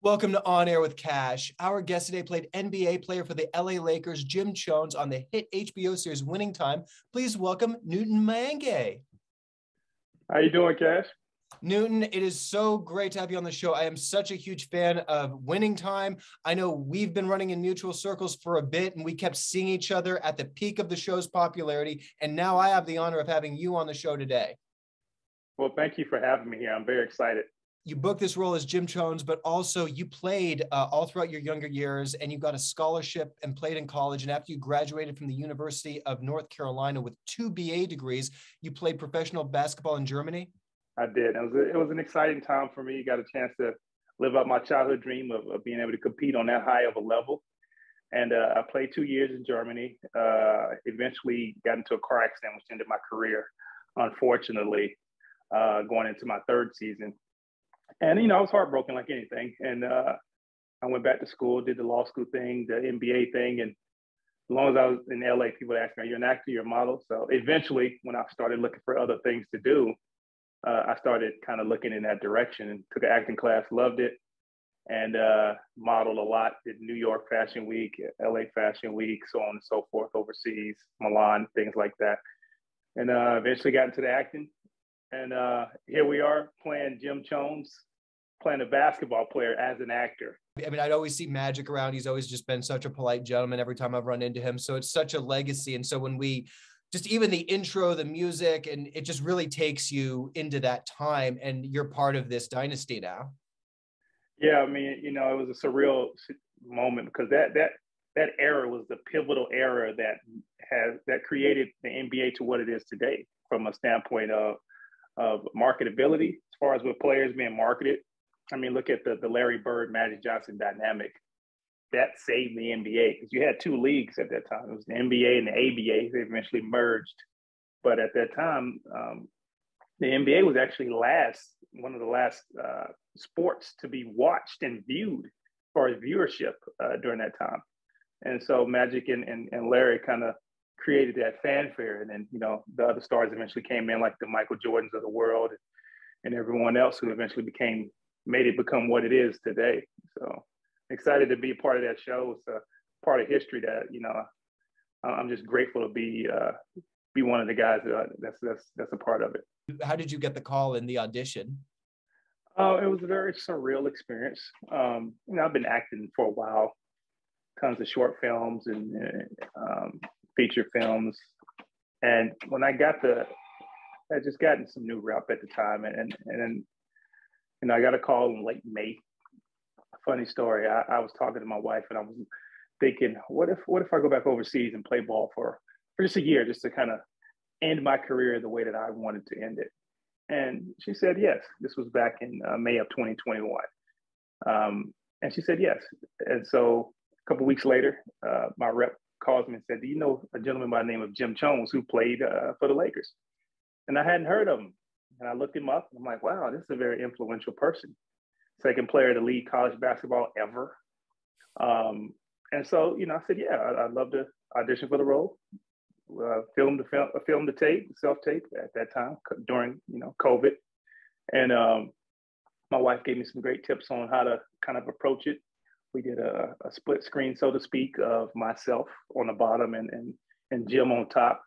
Welcome to On Air with Kash. Our guest today played NBA player for the LA Lakers, Jim Chones, on the hit HBO series Winning Time. Please welcome Newton Mayenge. How you doing, Kash? Newton, it is so great to have you on the show. I am such a huge fan of Winning Time. I know we've been running in mutual circles for a bit, and we kept seeing each other at the peak of the show's popularity. And now I have the honor of having you on the show today. Well, thank you for having me here. I'm very excited. You booked this role as Jim Chones, but also you played all throughout your younger years, and you got a scholarship and played in college. And after you graduated from the University of North Carolina with 2 BA degrees, you played professional basketball in Germany. I did. It was an exciting time for me. Got a chance to live up my childhood dream of being able to compete on that high of a level. And I played 2 years in Germany. Eventually got into a car accident, which ended my career, unfortunately, going into my third season. And, I was heartbroken like anything. And I went back to school, did the law school thing, the MBA thing. And as long as I was in LA, people would ask me, are you an actor, you're a model? So eventually, when I started looking for other things to do, I started kind of looking in that direction and took an acting class, loved it, and modeled a lot, did New York Fashion Week, LA Fashion Week, so on and so forth, overseas, Milan, things like that. And eventually got into the acting. And here we are playing Jim Chones, playing a basketball player as an actor. I mean, I'd always see Magic around. He's always just been such a polite gentleman every time I've run into him. So it's such a legacy. And so when we just even the intro, the music, and it just really takes you into that time, and you're part of this dynasty now. Yeah, I mean, it was a surreal moment because that era was the pivotal era that created the NBA to what it is today from a standpoint of marketability as far as with players being marketed. I mean, look at the Larry Bird, Magic Johnson dynamic. That saved the NBA because you had 2 leagues at that time. It was the NBA and the ABA. They eventually merged. But at that time, the NBA was actually one of the last sports to be watched and viewed as far as viewership during that time. And so Magic and Larry kind of created that fanfare. And then, the other stars eventually came in, like the Michael Jordans of the world and everyone else who eventually made it become what it is today. So excited to be a part of that show. It's a part of history that, I'm just grateful to be one of the guys that's a part of it. How did you get the call in the audition? It was a very surreal experience. I've been acting for a while, tons of short films and feature films. And when I just gotten some new rep at the time. And then, I got a call in late May. Funny story. I was talking to my wife and I was thinking, what if I go back overseas and play ball for just a year, just to kind of end my career the way that I wanted to end it? And she said, yes. This was back in May of 2021. And she said, yes. And so a couple of weeks later, my rep calls me and said, do you know a gentleman by the name of Jim Chones who played for the Lakers? And I hadn't heard of him. And I looked him up. And I'm like, wow, this is a very influential person. Second player to lead college basketball ever. And so, I said, yeah, I'd love to audition for the role. Filmed the tape, self-tape at that time during, COVID. And my wife gave me some great tips on how to kind of approach it. We did a split screen, so to speak, of myself on the bottom and Jim on top.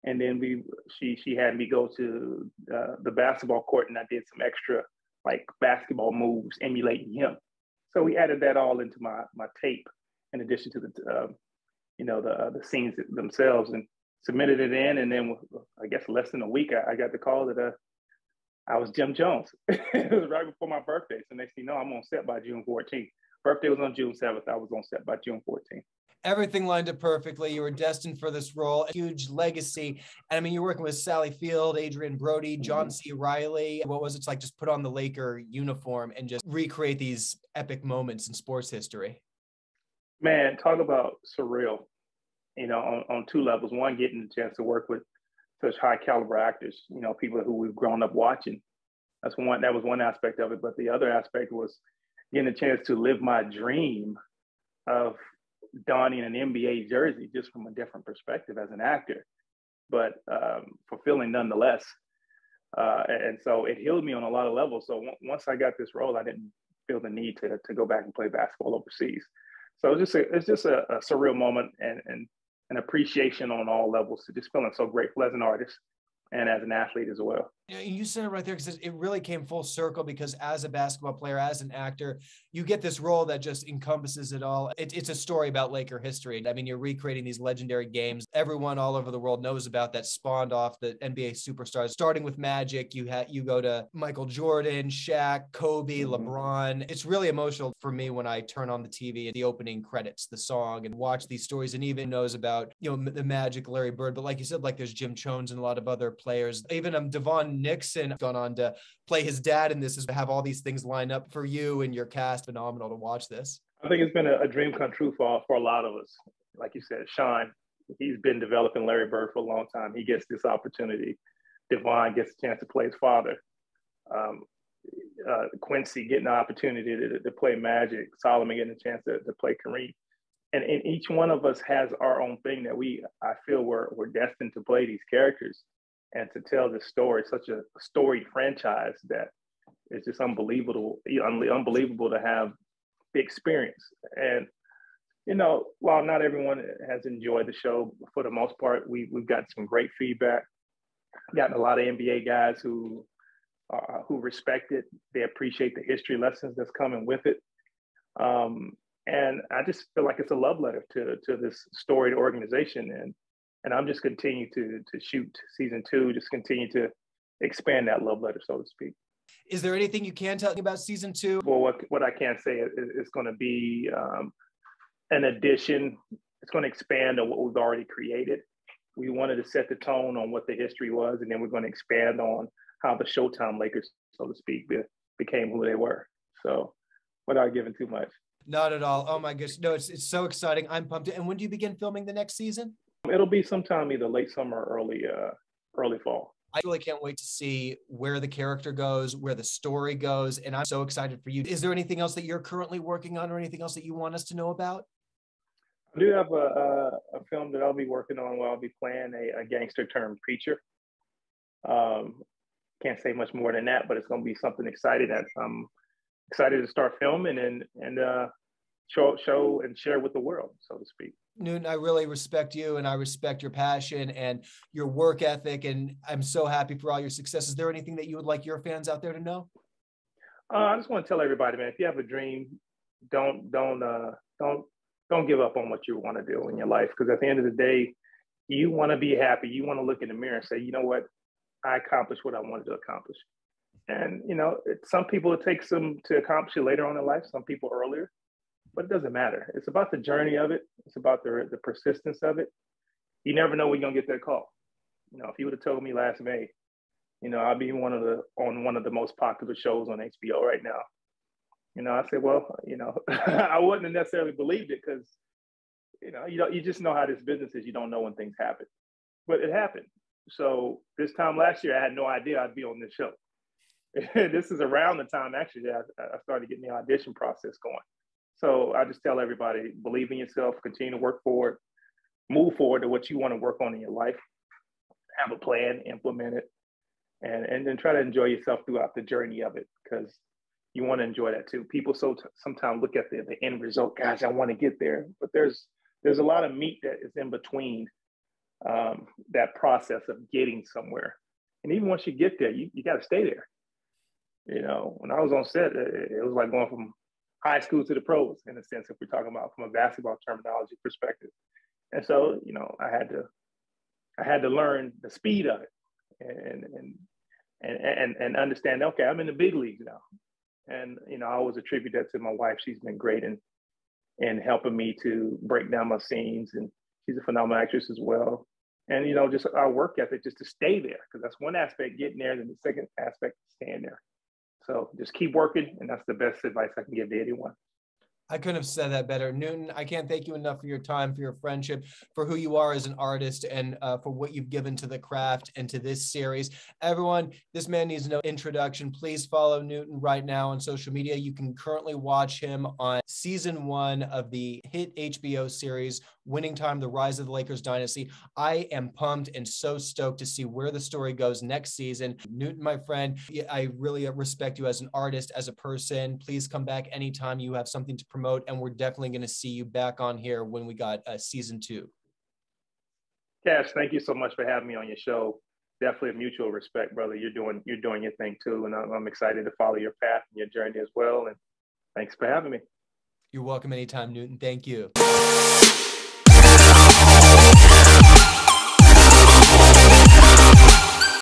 And then she had me go to the basketball court, and I did some extra basketball moves emulating him. So we added that all into my tape in addition to the scenes themselves, and submitted it in. And then I guess less than a week, I got the call that I was Jim Chones. It was right before my birthday. So next thing you know, I'm on set by June 14th. Birthday was on June 7th. I was on set by June 14th. Everything lined up perfectly. You were destined for this role, a huge legacy. And I mean, you're working with Sally Field, Adrian Brody, John C. Reilly. What was it like just put on the Laker uniform and just recreate these epic moments in sports history? Man, talk about surreal, on 2 levels. One, getting the chance to work with such high caliber actors, people who we've grown up watching. That was one aspect of it. But the other aspect was getting a chance to live my dream of donning an NBA jersey just from a different perspective as an actor, but fulfilling nonetheless. And so it healed me on a lot of levels. So once I got this role, I didn't feel the need to go back and play basketball overseas. So it's just a surreal moment and an appreciation on all levels. So just feeling so grateful as an artist and as an athlete as well. Yeah, you said it right there because it really came full circle, because as a basketball player, as an actor, you get this role that just encompasses it all. It's a story about Laker history. I mean, you're recreating these legendary games. Everyone all over the world knows about that, spawned off the NBA superstars, starting with Magic. You go to Michael Jordan, Shaq, Kobe, LeBron. It's really emotional for me when I turn on the TV and the opening credits, the song, and watch these stories, and even knows about, the Magic, Larry Bird. But like you said, like there's Jim Chones and a lot of other players. Even Devon Nixon gone on to play his dad in this, is to have all these things line up for you and your cast. Phenomenal to watch this. I think it's been a dream come true for a lot of us. Like you said, Sean, he's been developing Larry Bird for a long time. He gets this opportunity. Devon gets a chance to play his father. Quincy getting the opportunity to play Magic. Solomon getting a chance to play Kareem. And each one of us has our own thing that I feel we're destined to play these characters and to tell this story. Such a storied franchise that is just unbelievable to have the experience. And, while not everyone has enjoyed the show, for the most part, we've got some great feedback. Gotten a lot of NBA guys who respect it. They appreciate the history lessons that's coming with it. And I just feel like it's a love letter to this storied organization. And I'm just continue to shoot season 2, just continue to expand that love letter, so to speak. Is there anything you can tell me about season 2? Well, what I can say is it's going to be an addition. It's going to expand on what we've already created. We wanted to set the tone on what the history was, and then we're going to expand on how the Showtime Lakers, so to speak, became who they were. So without giving too much. Not at all. Oh my goodness. No, it's so exciting. I'm pumped. And when do you begin filming the next season? It'll be sometime either late summer or early fall. I really can't wait to see where the character goes, where the story goes, and I'm so excited for you. Is there anything else that you're currently working on, or anything else that you want us to know about? I do have a film that I'll be working on where I'll be playing a gangster turned preacher. Can't say much more than that, but it's going to be something exciting that I'm excited to start filming and show and share with the world, so to speak. Newton, I really respect you, and I respect your passion and your work ethic, and I'm so happy for all your success. Is there anything that you would like your fans out there to know? I just want to tell everybody, man, if you have a dream, don't give up on what you want to do in your life, because at the end of the day, you want to be happy. You want to look in the mirror and say, you know what, I accomplished what I wanted to accomplish. And some people it takes them to accomplish it later on in life, some people earlier. But it doesn't matter. It's about the journey of it. It's about the persistence of it. You never know when you're gonna get that call. If you would have told me last May, I'll be on one of the most popular shows on HBO right now. I said, well, I wouldn't have necessarily believed it, because, you just know how this business is. You don't know when things happen, but it happened. So this time last year, I had no idea I'd be on this show. This is around the time actually that I started getting the audition process going. So I just tell everybody, believe in yourself, continue to work forward, move forward to what you want to work on in your life, have a plan, implement it, and then try to enjoy yourself throughout the journey of it, because you want to enjoy that too. People sometimes look at the end result, gosh, I want to get there, but there's a lot of meat that is in between that process of getting somewhere. And even once you get there, you got to stay there. When I was on set, it was like going from high school to the pros, in a sense, if we're talking about from a basketball terminology perspective. And so, I had to learn the speed of it and understand, okay, I'm in the big leagues now. And, I always attribute that to my wife. She's been great in helping me to break down my scenes, and she's a phenomenal actress as well. And, just our work ethic, just to stay there, because that's one aspect, getting there, and the second aspect, staying there. So just keep working, and that's the best advice I can give to anyone. I couldn't have said that better. Newton, I can't thank you enough for your time, for your friendship, for who you are as an artist, and for what you've given to the craft and to this series. Everyone, this man needs no introduction. Please follow Newton right now on social media. You can currently watch him on season 1 of the hit HBO series Winning Time, The Rise of the Lakers Dynasty. I am pumped and so stoked to see where the story goes next season. Newton, my friend, I really respect you as an artist, as a person. Please come back anytime you have something to promote, and we're definitely going to see you back on here when we got season 2. Kash, thank you so much for having me on your show. Definitely a mutual respect, brother. You're doing your thing too, and I'm excited to follow your path and your journey as well. And thanks for having me. You're welcome anytime, Newton. Thank you.